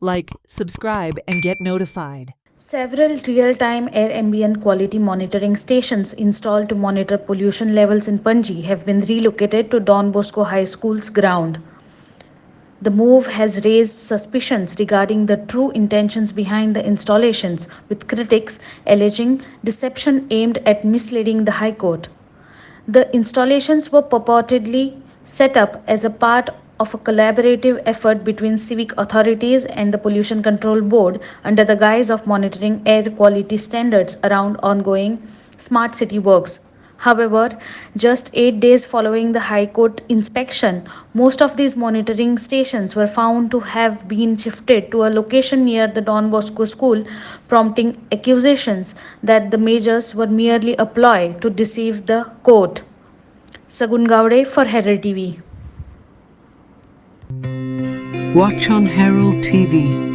Like, subscribe, and get notified. Several real-time air ambient quality monitoring stations installed to monitor pollution levels in Panji have been relocated to Don Bosco High School's ground. The move has raised suspicions regarding the true intentions behind the installations, with critics alleging deception aimed at misleading the High Court. The installations were purportedly set up as a part of a collaborative effort between civic authorities and the Pollution Control Board under the guise of monitoring air quality standards around ongoing smart city works. However, just 8 days following the High Court inspection, most of these monitoring stations were found to have been shifted to a location near the Don Bosco School, prompting accusations that the measures were merely a ploy to deceive the court. Sagun Gowde for Herald TV. Watch on Herald TV